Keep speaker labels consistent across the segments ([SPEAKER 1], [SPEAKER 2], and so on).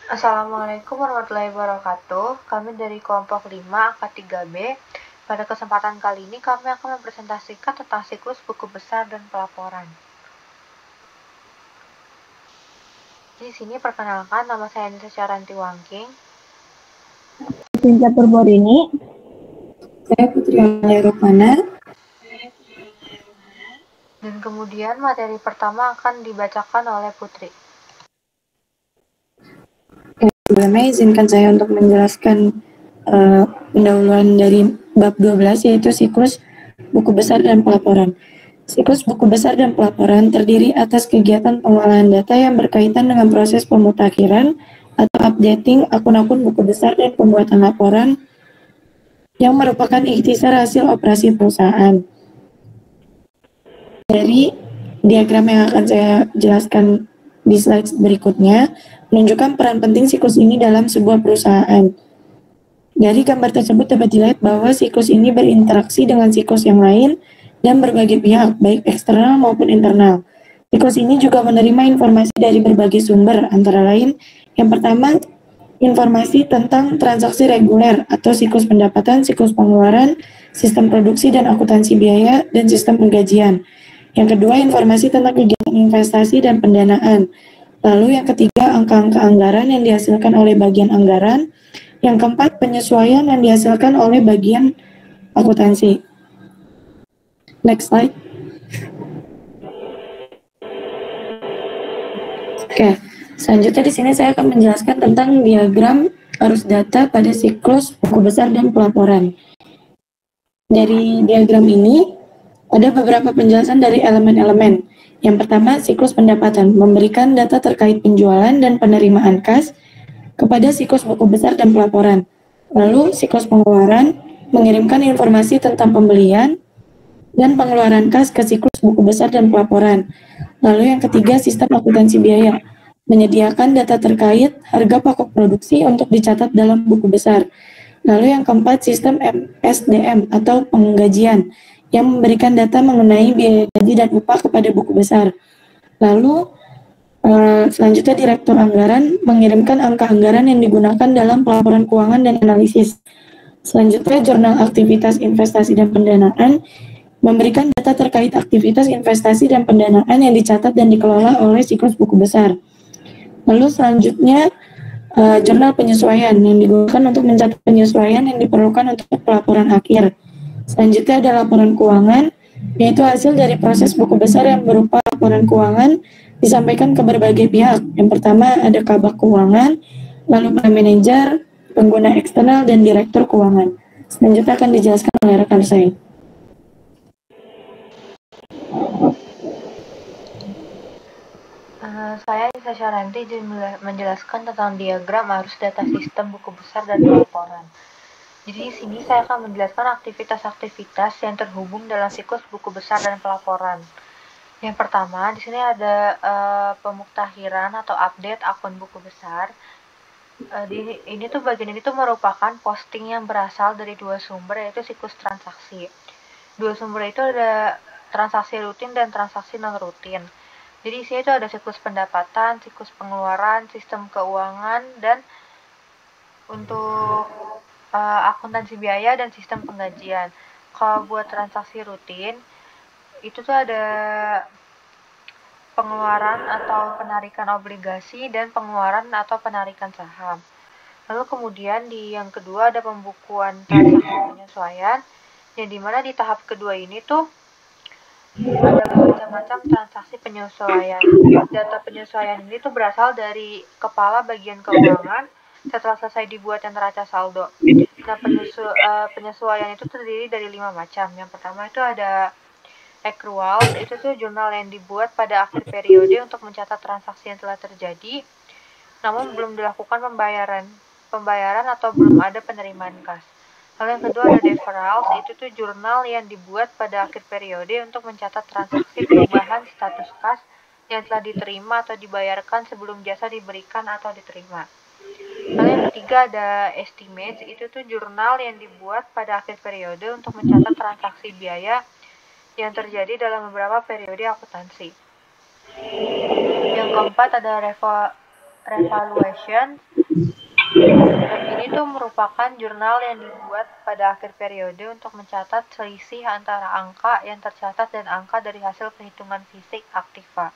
[SPEAKER 1] Assalamualaikum warahmatullahi wabarakatuh. Kami dari kelompok 5 angka 3B. Pada kesempatan kali ini kami akan mempresentasikan tentang siklus buku besar dan pelaporan. Di sini perkenalkan, nama saya Anissa Syaranti Wangking.
[SPEAKER 2] Cinta Purborini. Saya Putri Amalia Rukmana.
[SPEAKER 1] Dan kemudian materi pertama akan dibacakan oleh Putri.
[SPEAKER 2] Sebelumnya izinkan saya untuk menjelaskan pendahuluan dari bab 12, yaitu siklus buku besar dan pelaporan. Siklus buku besar dan pelaporan terdiri atas kegiatan pengolahan data yang berkaitan dengan proses pemutakhiran atau updating akun-akun buku besar dan pembuatan laporan yang merupakan ikhtisar hasil operasi perusahaan. Dari diagram yang akan saya jelaskan di slide berikutnya menunjukkan peran penting siklus ini dalam sebuah perusahaan. Dari gambar tersebut dapat dilihat bahwa siklus ini berinteraksi dengan siklus yang lain dan berbagai pihak, baik eksternal maupun internal. Siklus ini juga menerima informasi dari berbagai sumber, antara lain yang pertama, informasi tentang transaksi reguler atau siklus pendapatan, siklus pengeluaran, sistem produksi dan akuntansi biaya, dan sistem penggajian. Yang kedua, informasi tentang kegiatan investasi dan pendanaan. Lalu yang ketiga, angka-angka anggaran yang dihasilkan oleh bagian anggaran. Yang keempat, penyesuaian yang dihasilkan oleh bagian akuntansi. Next slide. Oke, selanjutnya di sini saya akan menjelaskan tentang diagram arus data pada siklus buku besar dan pelaporan. Dari diagram ini, ada beberapa penjelasan dari elemen-elemen. Yang pertama, siklus pendapatan, memberikan data terkait penjualan dan penerimaan kas kepada siklus buku besar dan pelaporan. Lalu, siklus pengeluaran, mengirimkan informasi tentang pembelian dan pengeluaran kas ke siklus buku besar dan pelaporan. Lalu yang ketiga, sistem akuntansi biaya, menyediakan data terkait harga pokok produksi untuk dicatat dalam buku besar. Lalu yang keempat, sistem SDM atau penggajian, yang memberikan data mengenai biaya gaji dan upah kepada buku besar. Lalu selanjutnya direktur anggaran mengirimkan angka anggaran yang digunakan dalam pelaporan keuangan dan analisis. Selanjutnya jurnal aktivitas investasi dan pendanaan memberikan data terkait aktivitas investasi dan pendanaan yang dicatat dan dikelola oleh siklus buku besar. Lalu selanjutnya jurnal penyesuaian yang digunakan untuk mencatat penyesuaian yang diperlukan untuk pelaporan akhir. Selanjutnya ada laporan keuangan, yaitu hasil dari proses buku besar yang berupa laporan keuangan disampaikan ke berbagai pihak. Yang pertama ada kabak keuangan, lalu para manajer, pengguna eksternal, dan direktur keuangan. Selanjutnya akan dijelaskan oleh rekan saya.
[SPEAKER 1] Saya Anissa Syaranti menjelaskan tentang diagram arus data sistem buku besar dan pelaporan. Jadi di sini saya akan menjelaskan aktivitas-aktivitas yang terhubung dalam siklus buku besar dan pelaporan. Yang pertama, di sini ada pemuktahiran atau update akun buku besar. Bagian ini tuh merupakan posting yang berasal dari dua sumber, yaitu siklus transaksi. Dua sumber itu ada transaksi rutin dan transaksi non rutin. Jadi di sini itu ada siklus pendapatan, siklus pengeluaran, sistem keuangan, dan untuk akuntansi biaya dan sistem penggajian. Kalau buat transaksi rutin, itu tuh ada pengeluaran atau penarikan obligasi dan pengeluaran atau penarikan saham. Lalu kemudian di yang kedua ada pembukuan transaksi penyesuaian, yang dimana di tahap kedua ini tuh ada bermacam-macam transaksi penyesuaian. Data penyesuaian ini tuh berasal dari kepala bagian keuangan setelah selesai dibuat yang neraca saldo. Nah, penyesuaian itu terdiri dari 5 macam. Yang pertama itu ada accruals, itu tuh jurnal yang dibuat pada akhir periode untuk mencatat transaksi yang telah terjadi, namun belum dilakukan pembayaran atau belum ada penerimaan kas. Lalu yang kedua ada deferrals, itu tuh jurnal yang dibuat pada akhir periode untuk mencatat transaksi perubahan status kas yang telah diterima atau dibayarkan sebelum jasa diberikan atau diterima. Lalu yang ketiga ada estimates, itu tuh jurnal yang dibuat pada akhir periode untuk mencatat transaksi biaya yang terjadi dalam beberapa periode akuntansi. Yang keempat ada revaluation, Diagram ini tuh merupakan jurnal yang dibuat pada akhir periode untuk mencatat selisih antara angka yang tercatat dan angka dari hasil perhitungan fisik aktiva.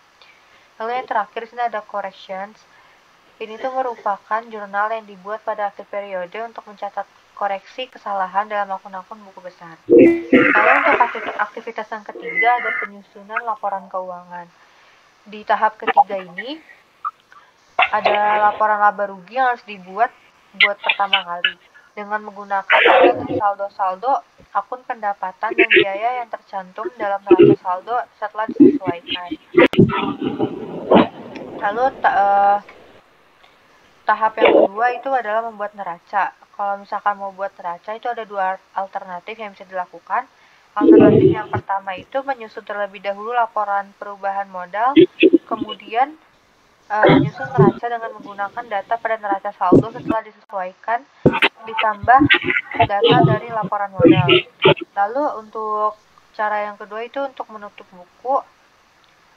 [SPEAKER 1] Lalu yang terakhir sini ada corrections. Ini tuh merupakan jurnal yang dibuat pada akhir periode untuk mencatat koreksi kesalahan dalam akun-akun buku besar. Lalu untuk aktivitas yang ketiga ada penyusunan laporan keuangan. Di tahap ketiga ini ada laporan laba rugi yang harus dibuat pertama kali dengan menggunakan data dari saldo-saldo, akun pendapatan dan biaya yang tercantum dalam neraca saldo setelah disesuaikan. Lalu tahap yang kedua itu adalah membuat neraca. Kalau misalkan mau buat neraca itu ada dua alternatif yang bisa dilakukan. Alternatif yang pertama itu menyusun terlebih dahulu laporan perubahan modal, kemudian menyusun neraca dengan menggunakan data pada neraca saldo setelah disesuaikan ditambah data dari laporan modal. Lalu untuk cara yang kedua itu untuk menutup buku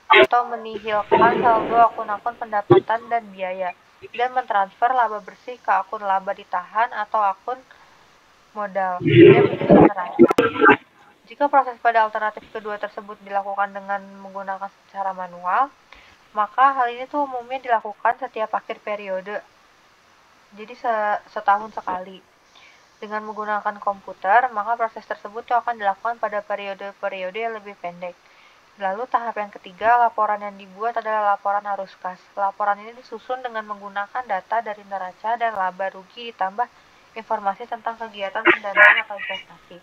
[SPEAKER 1] atau menihilkan saldo akun-akun pendapatan dan biaya dan mentransfer laba bersih ke akun laba ditahan atau akun modal dan menyusun neraca. Jika proses pada alternatif kedua tersebut dilakukan dengan menggunakan secara manual, maka hal ini tuh umumnya dilakukan setiap akhir periode. Jadi setahun sekali. Dengan menggunakan komputer, maka proses tersebut tuh akan dilakukan pada periode-periode yang lebih pendek. Lalu tahap yang ketiga, laporan yang dibuat adalah laporan arus kas. Laporan ini disusun dengan menggunakan data dari neraca dan laba rugi ditambah informasi tentang kegiatan pendanaan atau investasi.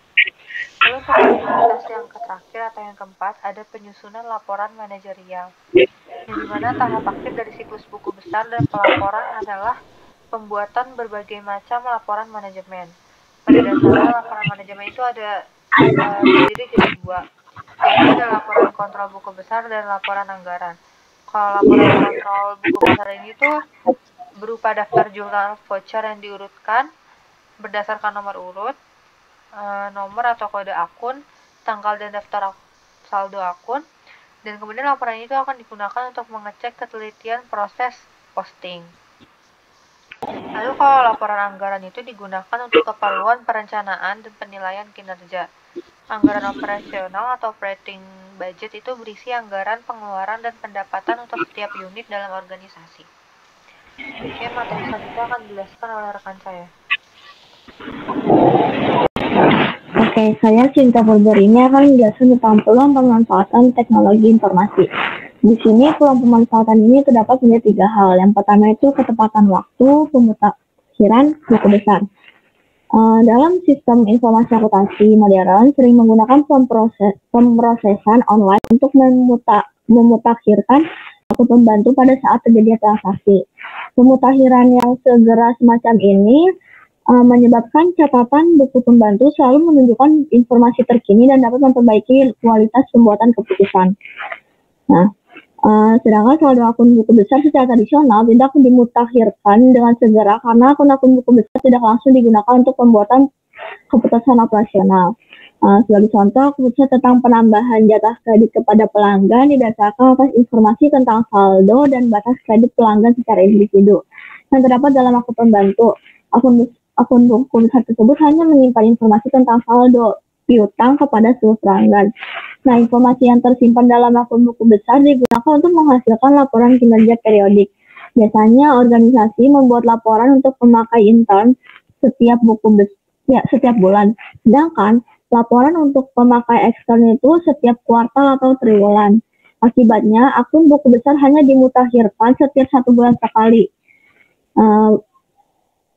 [SPEAKER 1] Lalu untuk aktivitas yang terakhir atau yang keempat, ada penyusunan laporan manajerial. Yang dimana tahap akhir dari siklus buku besar dan pelaporan adalah pembuatan berbagai macam laporan manajemen. Pada dasarnya laporan manajemen itu ada terdiri dari dua, yaitu ada laporan kontrol buku besar dan laporan anggaran. Kalau laporan kontrol buku besar ini tuh berupa daftar jurnal voucher yang diurutkan berdasarkan nomor urut, nomor atau kode akun, tanggal dan daftar saldo akun, dan kemudian laporan itu akan digunakan untuk mengecek ketelitian proses posting. Lalu kalau laporan anggaran itu digunakan untuk keperluan perencanaan dan penilaian kinerja. Anggaran operasional atau operating budget itu berisi anggaran pengeluaran dan pendapatan untuk setiap unit dalam organisasi. Oke, materi selanjutnya akan dijelaskan oleh rekan saya.
[SPEAKER 3] Oke, saya Cinta Purber ini akan menjelaskan tentang peluang pemanfaatan teknologi informasi. Di sini peluang pemanfaatan ini terdapat menjadi 3 hal. Yang pertama itu ketepatan waktu, pemutakhiran buku besar. Dalam sistem informasi akuntansi modern sering menggunakan pemrosesan online untuk memutakhirkan buku pembantu pada saat terjadi transaksi. Pemutakhiran yang segera semacam ini menyebabkan catatan buku pembantu selalu menunjukkan informasi terkini dan dapat memperbaiki kualitas pembuatan keputusan. Nah, sedangkan saldo akun buku besar secara tradisional tidak dimutakhirkan dengan segera karena akun-akun buku besar tidak langsung digunakan untuk pembuatan keputusan operasional. Sebagai contoh, keputusan tentang penambahan jatah kredit kepada pelanggan didasarkan atas informasi tentang saldo dan batas kredit pelanggan secara individu yang terdapat dalam akun pembantu. Akun buku besar tersebut hanya menyimpan informasi tentang saldo piutang kepada seluruh pelanggan. Nah, informasi yang tersimpan dalam akun buku besar digunakan untuk menghasilkan laporan kinerja periodik. Biasanya organisasi membuat laporan untuk pemakai intern setiap bulan. Sedangkan laporan untuk pemakai ekstern itu setiap kuartal atau triwulan. Akibatnya, akun buku besar hanya dimutakhirkan setiap 1 bulan sekali.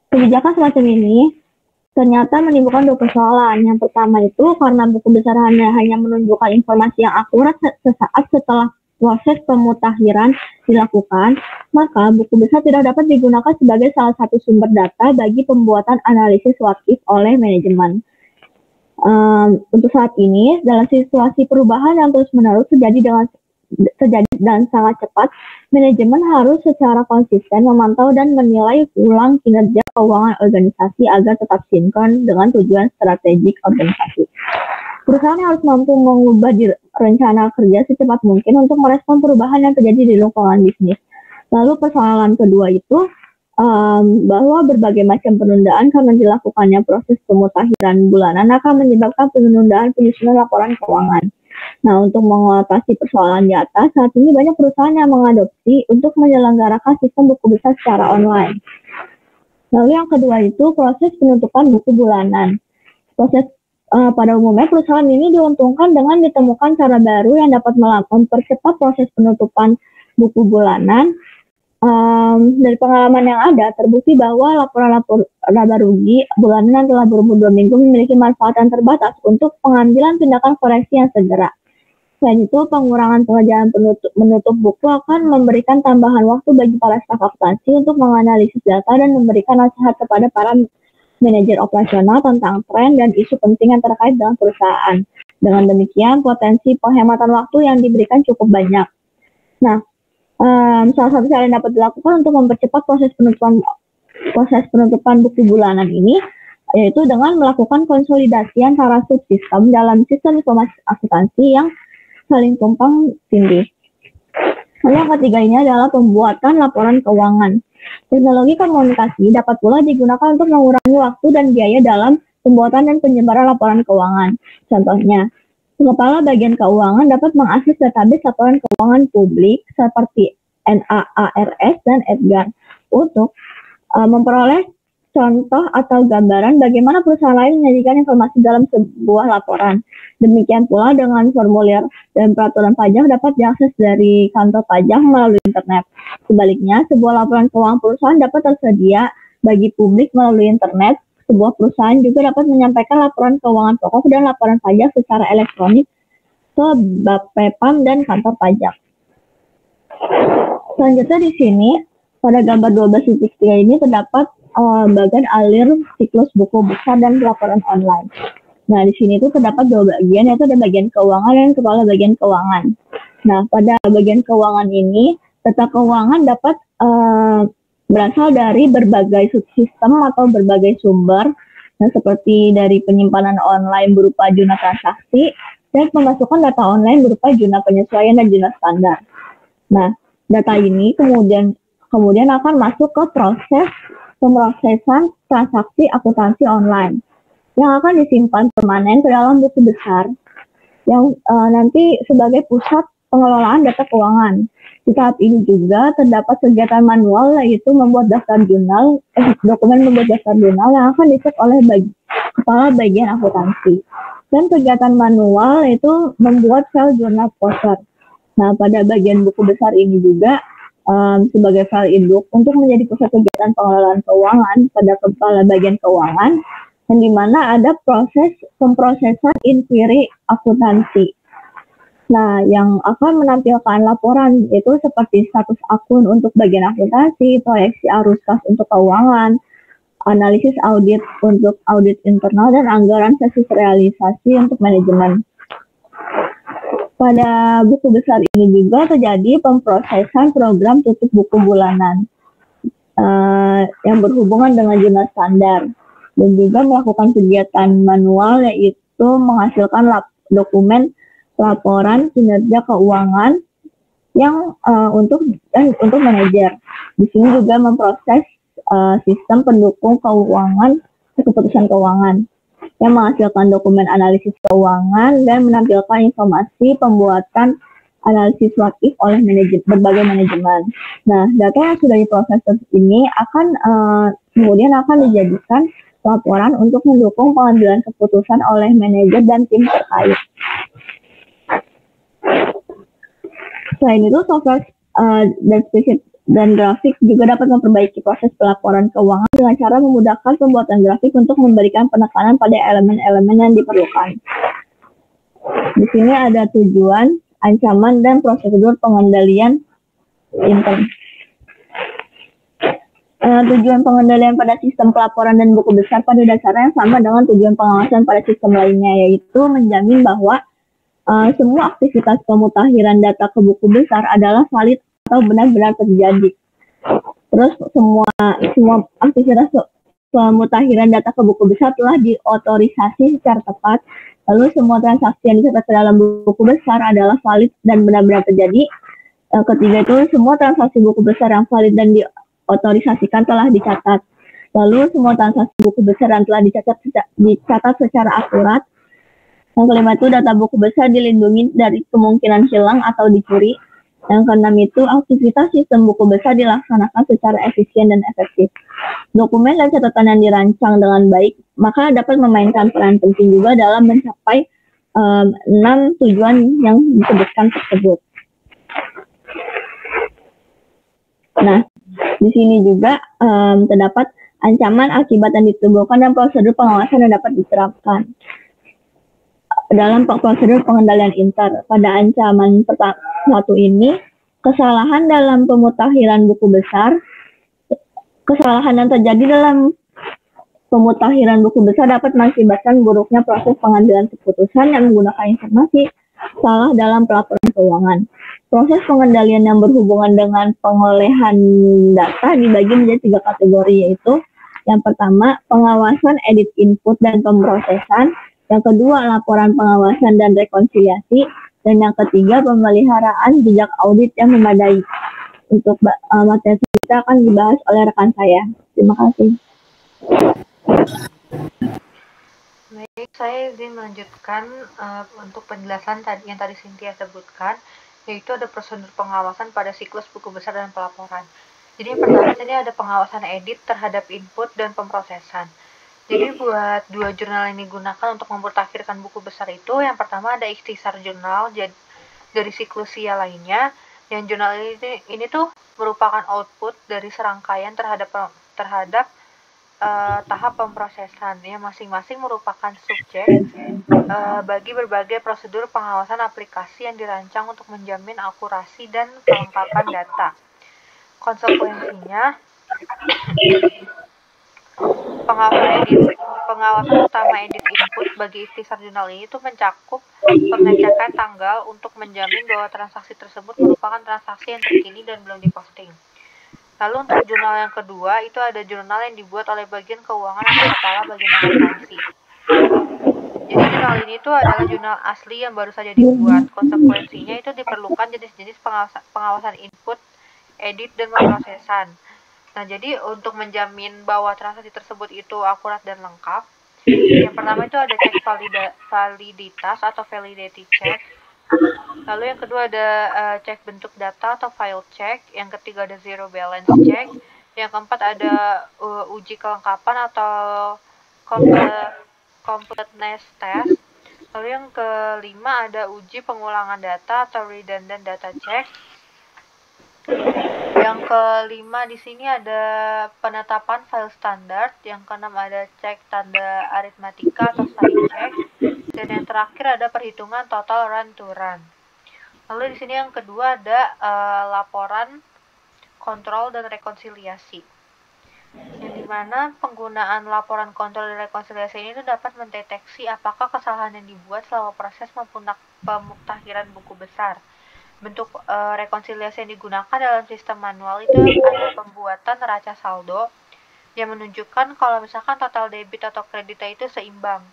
[SPEAKER 3] Kebijakan semacam ini ternyata menimbulkan 2 persoalan. Yang pertama itu karena buku besar hanya menunjukkan informasi yang akurat sesaat setelah proses pemutakhiran dilakukan, maka buku besar tidak dapat digunakan sebagai salah satu sumber data bagi pembuatan analisis what if oleh manajemen. Untuk saat ini, dalam situasi perubahan yang terus-menerus terjadi dan sangat cepat, manajemen harus secara konsisten memantau dan menilai ulang kinerja keuangan organisasi agar tetap sinkron dengan tujuan strategik organisasi. Perusahaan harus mampu mengubah rencana kerja secepat mungkin untuk merespon perubahan yang terjadi di lingkungan bisnis. Lalu persoalan kedua itu, bahwa berbagai macam penundaan karena dilakukannya proses pemutakhiran bulanan akan menyebabkan penundaan penyusunan laporan keuangan. Nah, untuk mengatasi persoalan di atas, saat ini banyak perusahaan yang mengadopsi untuk menyelenggarakan sistem buku besar secara online. Lalu yang kedua itu proses penutupan buku bulanan. Pada umumnya perusahaan ini diuntungkan dengan ditemukan cara baru yang dapat mempercepat proses penutupan buku bulanan. Dari pengalaman yang ada, terbukti bahwa laporan laba rugi bulanan yang telah berumur 2 minggu memiliki manfaat yang terbatas untuk pengambilan tindakan koreksi yang segera. Selain itu, pengurangan pengerjaan menutup buku akan memberikan tambahan waktu bagi para staf akuntansi untuk menganalisis data dan memberikan nasihat kepada para manajer operasional tentang tren dan isu penting yang terkait dengan perusahaan. Dengan demikian, potensi penghematan waktu yang diberikan cukup banyak. Nah, salah satu cara yang dapat dilakukan untuk mempercepat proses penutupan buku bulanan ini yaitu dengan melakukan konsolidasi antara subsistem dalam sistem informasi akuntansi yang saling tumpang tindih. Lalu yang ketiga ini adalah pembuatan laporan keuangan. Teknologi komunikasi dapat pula digunakan untuk mengurangi waktu dan biaya dalam pembuatan dan penyebaran laporan keuangan. Contohnya, Kepala Bagian Keuangan dapat mengakses database laporan keuangan publik seperti NAARS dan EDGAR untuk memperoleh contoh atau gambaran bagaimana perusahaan lain menyajikan informasi dalam sebuah laporan. Demikian pula dengan formulir dan peraturan pajak dapat diakses dari kantor pajak melalui internet. Sebaliknya, sebuah laporan keuangan perusahaan dapat tersedia bagi publik melalui internet. Sebuah perusahaan juga dapat menyampaikan laporan keuangan pokok dan laporan pajak secara elektronik ke Bapepam dan kantor pajak. Selanjutnya di sini, pada gambar 12.3 ini terdapat bagian alir siklus buku besar dan laporan online. Nah, di sini itu terdapat dua bagian, yaitu ada bagian keuangan dan kepala bagian keuangan. Nah, pada bagian keuangan ini, data keuangan dapat berasal dari berbagai subsistem atau berbagai sumber, nah, seperti dari penyimpanan online berupa jurnal transaksi dan pemasukan data online berupa jurnal penyesuaian dan jurnal standar. Nah, data ini kemudian akan masuk ke proses pemrosesan transaksi akuntansi online yang akan disimpan permanen ke dalam buku besar yang nanti sebagai pusat pengelolaan data keuangan. Di tahap ini juga terdapat kegiatan manual, yaitu membuat daftar jurnal, dokumen membuat daftar jurnal yang akan dicek oleh kepala bagian akuntansi. Dan kegiatan manual yaitu membuat file jurnal poster. Nah, pada bagian buku besar ini juga sebagai file induk untuk menjadi pusat kegiatan pengelolaan keuangan pada kepala bagian keuangan, dan di mana ada proses pemrosesan inquiry akuntansi. Nah, yang akan menampilkan laporan itu seperti status akun untuk bagian akuntansi, proyeksi arus kas untuk keuangan, analisis audit untuk audit internal, dan anggaran basis realisasi untuk manajemen. Pada buku besar ini juga terjadi pemrosesan program tutup buku bulanan yang berhubungan dengan jurnal standar, dan juga melakukan kegiatan manual, yaitu menghasilkan dokumen laporan kinerja keuangan yang untuk manajer. Di sini juga memproses sistem pendukung keuangan keputusan keuangan yang menghasilkan dokumen analisis keuangan dan menampilkan informasi pembuatan analisis what if oleh berbagai manajemen. Nah, data yang sudah diproses ini kemudian akan dijadikan laporan untuk mendukung pengambilan keputusan oleh manajer dan tim terkait. Selain itu, software dan spreadsheet dan grafik juga dapat memperbaiki proses pelaporan keuangan dengan cara memudahkan pembuatan grafik untuk memberikan penekanan pada elemen-elemen yang diperlukan. Di sini ada tujuan, ancaman, dan prosedur pengendalian intern. Tujuan pengendalian pada sistem pelaporan dan buku besar pada dasarnya sama dengan tujuan pengawasan pada sistem lainnya, yaitu menjamin bahwa semua aktivitas pemutakhiran data ke buku besar adalah valid atau benar-benar terjadi. Terus semua aktivitas pemutakhiran data ke buku besar telah diotorisasi secara tepat. Lalu semua transaksi yang dicatat ke dalam buku besar adalah valid dan benar-benar terjadi. Ketiga itu semua transaksi buku besar yang valid dan otorisasikan telah dicatat. Lalu semua transaksi buku besar yang telah dicatat secara akurat. Yang kelima itu data buku besar dilindungi dari kemungkinan hilang atau dicuri. Yang keenam itu aktivitas sistem buku besar dilaksanakan secara efisien dan efektif. Dokumen dan catatan yang dirancang dengan baik maka dapat memainkan peran penting juga dalam mencapai 6 tujuan yang disebutkan tersebut. Nah, di sini juga terdapat ancaman akibat yang ditimbulkan dan prosedur pengawasan yang dapat diterapkan. Dalam prosedur pengendalian inter, pada ancaman satu ini, kesalahan dalam pemutakhiran buku besar, kesalahan yang terjadi dalam pemutakhiran buku besar dapat mengakibatkan buruknya proses pengambilan keputusan yang menggunakan informasi salah dalam pelaporan keuangan. Proses pengendalian yang berhubungan dengan pengolehan data dibagi menjadi 3 kategori, yaitu yang pertama, pengawasan edit input dan pemrosesan. Yang kedua, laporan pengawasan dan rekonsiliasi. Dan yang ketiga, pemeliharaan jejak audit yang memadai. Untuk materi kita akan dibahas oleh rekan saya. Terima kasih.
[SPEAKER 1] Baik, saya izin melanjutkan untuk penjelasan yang tadi Cynthia sebutkan, yaitu ada prosedur pengawasan pada siklus buku besar dan pelaporan. Jadi yang pertama tadi ada pengawasan edit terhadap input dan pemrosesan. Jadi buat 2 jurnal yang digunakan untuk memutakhirkan buku besar itu, yang pertama ada ikhtisar jurnal dari siklusia lainnya. Yang jurnal ini tuh merupakan output dari serangkaian terhadap tahap pemrosesan, yang masing-masing merupakan subjek bagi berbagai prosedur pengawasan aplikasi yang dirancang untuk menjamin akurasi dan kelengkapan data. Konsekuensinya, pengawasan utama edit input bagi ikhtisar jurnal ini itu mencakup pengecekan tanggal untuk menjamin bahwa transaksi tersebut merupakan transaksi yang terkini dan belum diposting. Lalu untuk jurnal yang kedua itu ada jurnal yang dibuat oleh bagian keuangan atau kepala bagian akuntansi. Jadi jurnal ini itu adalah jurnal asli yang baru saja dibuat. Konsekuensinya itu diperlukan jenis-jenis pengawasan input, edit, dan pemrosesan. Nah, jadi untuk menjamin bahwa transaksi tersebut itu akurat dan lengkap, yang pertama itu ada cek validitas atau validity check. Lalu yang kedua ada cek bentuk data atau file check. Yang ketiga ada zero balance check. Yang keempat ada uji kelengkapan atau completeness test. Lalu yang kelima ada uji pengulangan data atau redundant data check. Yang kelima di sini ada penetapan file standar. Yang keenam ada cek tanda aritmatika atau sign check. Dan yang terakhir ada perhitungan total run to run. Lalu di sini yang kedua ada laporan kontrol dan rekonsiliasi. Yang dimana penggunaan laporan kontrol dan rekonsiliasi ini dapat mendeteksi apakah kesalahan yang dibuat selama proses pemutakhiran buku besar. Bentuk rekonsiliasi yang digunakan dalam sistem manual itu ada pembuatan neraca saldo yang menunjukkan kalau misalkan total debit atau kreditnya itu seimbang.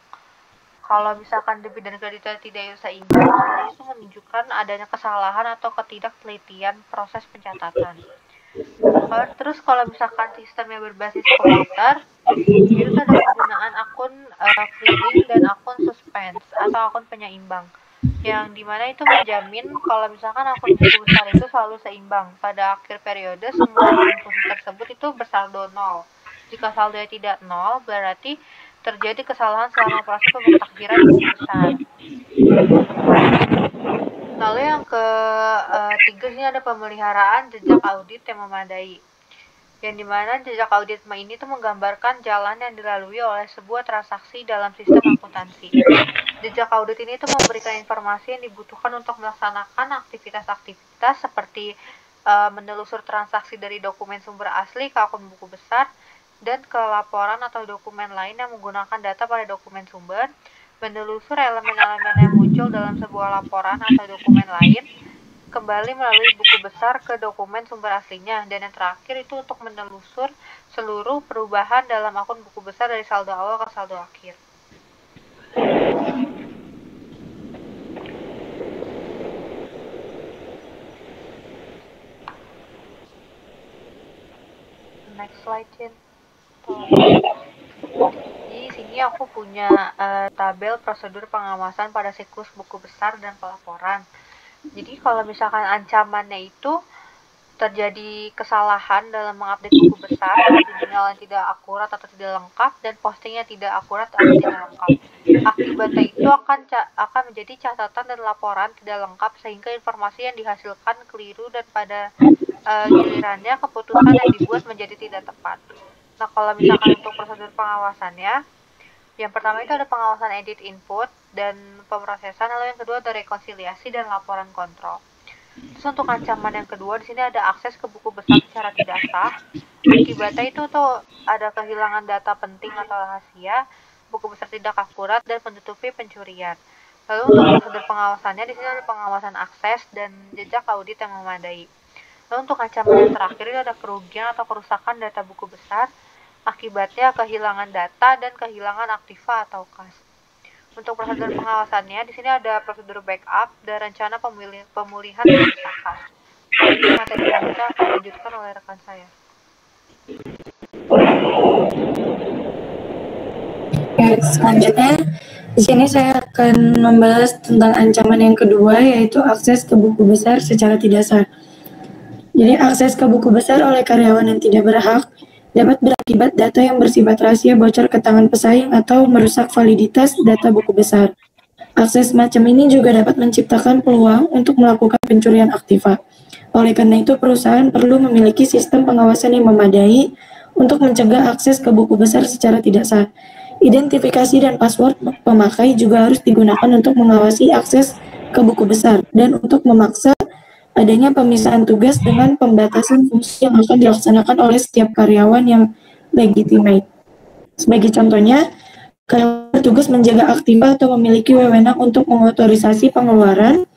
[SPEAKER 1] Kalau misalkan debit dan kreditnya tidak seimbang, hal itu menunjukkan adanya kesalahan atau ketidaktelitian proses pencatatan. Terus kalau misalkan sistemnya berbasis komputer, itu ada penggunaan akun clearing dan akun suspense atau akun penyeimbang, yang dimana itu menjamin kalau misalkan akun buku besar itu selalu seimbang. Pada akhir periode, semua akun fungsi tersebut itu bersaldo 0. Jika saldonya tidak 0, berarti terjadi kesalahan selama proses pemutakhiran buku besar. Lalu yang ketiga ini ada pemeliharaan jejak audit yang memadai, yang dimana jejak audit ini tuh menggambarkan jalan yang dilalui oleh sebuah transaksi dalam sistem akuntansi. Jejak audit ini tuh memberikan informasi yang dibutuhkan untuk melaksanakan aktivitas-aktivitas seperti menelusur transaksi dari dokumen sumber asli ke akun buku besar dan ke laporan atau dokumen lain yang menggunakan data pada dokumen sumber, menelusur elemen-elemen yang muncul dalam sebuah laporan atau dokumen lain, kembali melalui buku besar ke dokumen sumber aslinya, dan yang terakhir itu untuk menelusur seluruh perubahan dalam akun buku besar dari saldo awal ke saldo akhir. slide, Cin. Di sini aku punya tabel prosedur pengawasan pada siklus buku besar dan pelaporan. Jadi kalau misalkan ancamannya itu terjadi kesalahan dalam mengupdate buku besar, jurnal yang tidak akurat atau tidak lengkap, dan postingnya tidak akurat atau tidak lengkap. Akibatnya itu akan menjadi catatan dan laporan tidak lengkap sehingga informasi yang dihasilkan keliru dan pada gilirannya keputusan yang dibuat menjadi tidak tepat. Nah, kalau misalkan untuk prosedur pengawasannya, yang pertama itu ada pengawasan edit input dan pemrosesan, lalu yang kedua ada rekonsiliasi dan laporan kontrol. Terus untuk ancaman yang kedua di sini ada akses ke buku besar secara tidak sah. Akibatnya itu tuh ada kehilangan data penting atau rahasia, buku besar tidak akurat dan menutupi pencurian. Lalu untuk prosedur pengawasannya di sini ada pengawasan akses dan jejak audit yang memadai. Lalu untuk ancaman yang terakhir itu ada kerugian atau kerusakan data buku besar. Akibatnya kehilangan data dan kehilangan aktiva atau kas. Untuk prosedur pengawasannya, di sini ada prosedur backup dan rencana pemulihan kerusakan. Materi selanjutnya akan dilanjutkan oleh rekan saya.
[SPEAKER 2] Selanjutnya, di sini saya akan membahas tentang ancaman yang kedua, yaitu akses ke buku besar secara tidak sah. Jadi, akses ke buku besar oleh karyawan yang tidak berhak dapat berakibat data yang bersifat rahasia bocor ke tangan pesaing atau merusak validitas data buku besar. Akses semacam ini juga dapat menciptakan peluang untuk melakukan pencurian aktiva. Oleh karena itu, perusahaan perlu memiliki sistem pengawasan yang memadai untuk mencegah akses ke buku besar secara tidak sah. Identifikasi dan password pemakai juga harus digunakan untuk mengawasi akses ke buku besar dan untuk memaksa adanya pemisahan tugas dengan pembatasan fungsi yang akan dilaksanakan oleh setiap karyawan yang legitimate. Sebagai contohnya, karyawan bertugas menjaga aktiva atau memiliki wewenang untuk mengotorisasi pengeluaran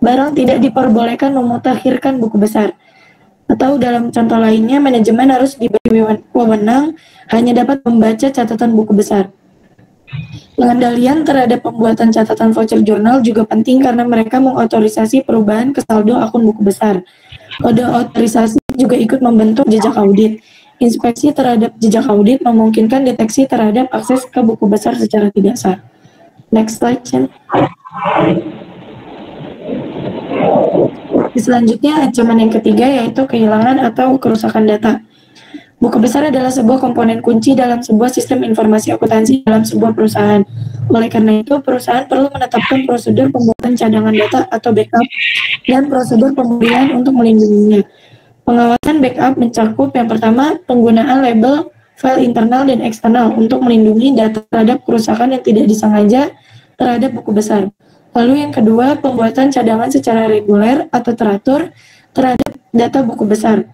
[SPEAKER 2] barang tidak diperbolehkan memutakhirkan buku besar. Atau dalam contoh lainnya, manajemen harus diberi wewenang hanya dapat membaca catatan buku besar. Pengendalian terhadap pembuatan catatan voucher jurnal juga penting karena mereka mengotorisasi perubahan ke saldo akun buku besar. Kode otorisasi juga ikut membentuk jejak audit. Inspeksi terhadap jejak audit memungkinkan deteksi terhadap akses ke buku besar secara tidak sah. Next slide, Chen. Selanjutnya, ancaman yang ketiga yaitu kehilangan atau kerusakan data. Buku besar adalah sebuah komponen kunci dalam sebuah sistem informasi akuntansi dalam sebuah perusahaan. Oleh karena itu, perusahaan perlu menetapkan prosedur pembuatan cadangan data atau backup dan prosedur pemulihan untuk melindunginya. Pengawasan backup mencakup yang pertama, penggunaan label file internal dan eksternal untuk melindungi data terhadap kerusakan yang tidak disengaja terhadap buku besar. Lalu yang kedua, pembuatan cadangan secara reguler atau teratur terhadap data buku besar.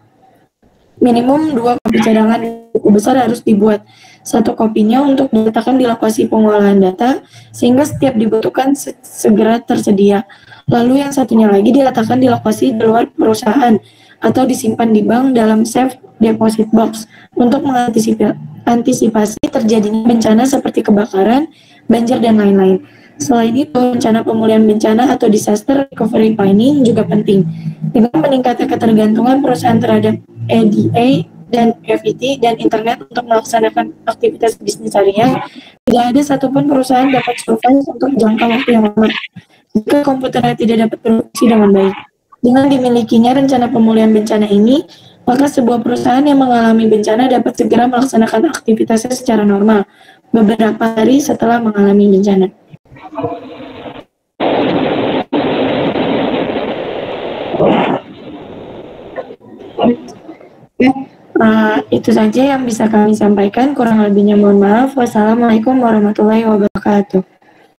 [SPEAKER 2] Minimum 2 kopi cadangan buku besar harus dibuat. 1 kopinya untuk diletakkan di lokasi pengolahan data, sehingga setiap dibutuhkan segera tersedia. Lalu yang satunya lagi diletakkan di lokasi di luar perusahaan, atau disimpan di bank dalam safe deposit box, untuk mengantisipasi terjadinya bencana seperti kebakaran, banjir, dan lain-lain. Selain itu, rencana pemulihan bencana atau disaster recovery planning juga penting. Dengan meningkatnya ketergantungan perusahaan terhadap EDA dan FET dan internet untuk melaksanakan aktivitas bisnis harian, tidak ada satupun perusahaan dapat survive untuk jangka waktu yang lama jika komputernya tidak dapat berfungsi dengan baik. Dengan dimilikinya rencana pemulihan bencana ini, maka sebuah perusahaan yang mengalami bencana dapat segera melaksanakan aktivitasnya secara normal beberapa hari setelah mengalami bencana. Itu saja yang bisa kami sampaikan. Kurang lebihnya mohon maaf. Wassalamualaikum warahmatullahi wabarakatuh.